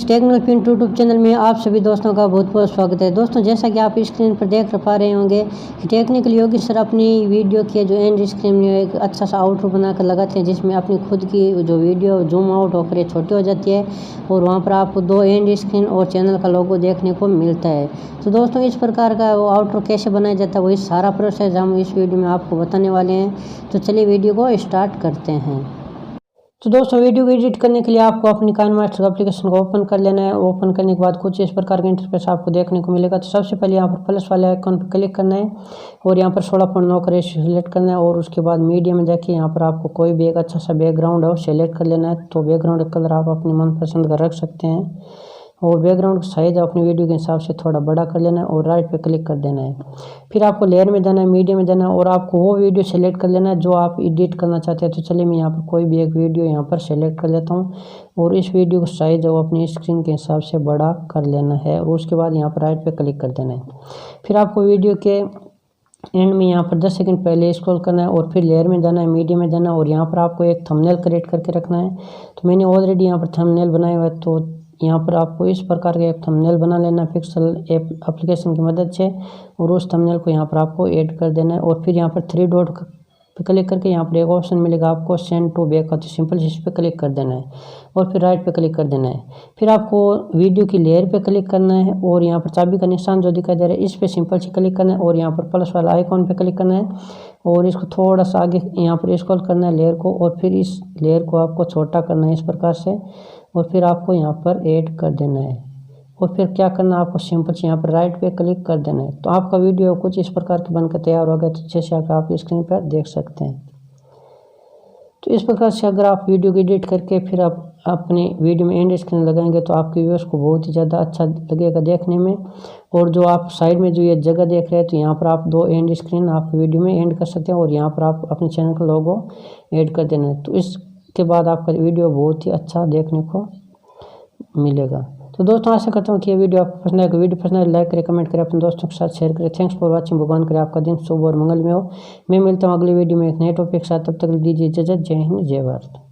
Technical Pintu YouTube channel में आप सभी दोस्तों का बहुत बहुत स्वागत है। दोस्तों, जैसा कि आप स्क्रीन पर देख पा रहे होंगे कि टेक्निकल योगी सर अपनी वीडियो के जो एंड स्क्रीन में एक अच्छा सा आउटरो बनाकर लगाते हैं, जिसमें अपनी खुद की जो वीडियो जूम आउट होकर छोटी हो जाती है और वहां पर आपको दो एंड स्क्रीन और चैनल का लोगो देखने को मिलता है। तो दोस्तों, इस प्रकार का वो आउटरो कैसे बनाया जाता है, वही सारा प्रोसेस हम इस वीडियो में आपको बताने वाले हैं। तो चलिए वीडियो को स्टार्ट करते हैं। तो दोस्तों, वीडियो को एडिट करने के लिए आपको अपनी काइनमास्टर एप्लीकेशन को ओपन कर लेना है। ओपन करने के बाद कुछ इस प्रकार का इंटरफेस आपको देखने को मिलेगा। तो सबसे पहले यहाँ पर प्लस वाले आइकॉन पर क्लिक करना है और यहाँ पर 16.9 का रेशियो सेलेक्ट करना है और उसके बाद मीडिया में जाके यहाँ पर आपको कोई भी एक अच्छा सा बैकग्राउंड है वो सेलेक्ट कर लेना है। तो बैकग्राउंड कलर आप अपनी मनपसंद का रख सकते हैं और बैकग्राउंड का साइज अपनी वीडियो के हिसाब से थोड़ा बड़ा कर लेना है और राइट पे क्लिक कर देना है। फिर आपको लेयर में जाना है, मीडिया में जाना है और आपको वो वीडियो सेलेक्ट कर लेना है जो आप एडिट करना चाहते हैं। तो चलिए मैं यहाँ पर कोई भी एक वीडियो यहाँ पर सेलेक्ट कर लेता हूँ और इस वीडियो का साइज है वो अपनी स्क्रीन के हिसाब से बड़ा कर लेना है और उसके बाद यहाँ पर राइट पे क्लिक कर देना है। फिर आपको वीडियो के एंड में यहाँ पर 10 सेकंड पहले स्क्रॉल करना है और फिर लेयर में जाना है, मीडिया में जाना है और यहाँ पर आपको एक थंबनेल क्रिएट करके रखना है। तो मैंने ऑलरेडी यहाँ पर थंबनेल बनाया हुआ है, तो यहाँ पर आपको इस प्रकार का एक थंबनेल बना लेना है पिक्सल ऐप एप्लीकेशन की मदद से और उस थंबनेल को यहाँ पर आपको ऐड कर देना है और फिर यहाँ पर 3 डॉट पे क्लिक करके यहाँ पर एक ऑप्शन मिलेगा आपको सेंड टू बैक का, तो सिंपल इस पर क्लिक कर देना है और फिर राइट पे क्लिक कर देना है। फिर आपको वीडियो की लेयर पे क्लिक करना है और यहाँ पर चाबी का निशान जो दिखाई दे रहा है इस पर सिंपल से क्लिक करना है और यहाँ पर प्लस वाला आइकॉन पे क्लिक करना है और इसको थोड़ा सा आगे यहाँ पर स्क्रॉल करना है लेयर को और फिर इस लेयर को आपको छोटा करना है इस प्रकार से और फिर आपको यहाँ पर ऐड कर देना है और फिर क्या करना है आपको सिंपल से यहाँ पर राइट पे क्लिक कर देना है। तो आपका वीडियो कुछ इस प्रकार की बनकर तैयार हो गया। तो जैसे आप स्क्रीन पर देख सकते हैं। तो इस प्रकार से अगर आप वीडियो को एडिट करके फिर आप अपनी वीडियो में एंड स्क्रीन लगाएंगे तो आपके व्यूअर्स को बहुत ही ज़्यादा अच्छा लगेगा देखने में। और जो आप साइड में जो ये जगह देख रहे हैं तो यहाँ पर आप 2 एंड स्क्रीन आपकी वीडियो में एंड कर सकते हैं और यहाँ पर आप अपने चैनल का लोगो ऐड कर देना है। तो इसके बाद आपका वीडियो बहुत ही अच्छा देखने को मिलेगा। तो दोस्तों, आशा करता हूँ कि ये वीडियो आपको पसंद आएगा। वीडियो पसंद आए लाइक करें, कमेंट करें, अपने दोस्तों के साथ शेयर करें। Thanks for watching. भगवान करे आपका दिन शुभ और मंगल में हो। मैं मिलता हूँ अगली वीडियो में एक नए टॉपिक के साथ। तब तक दीजिए इजाजत। जय हिंद, जय भारत।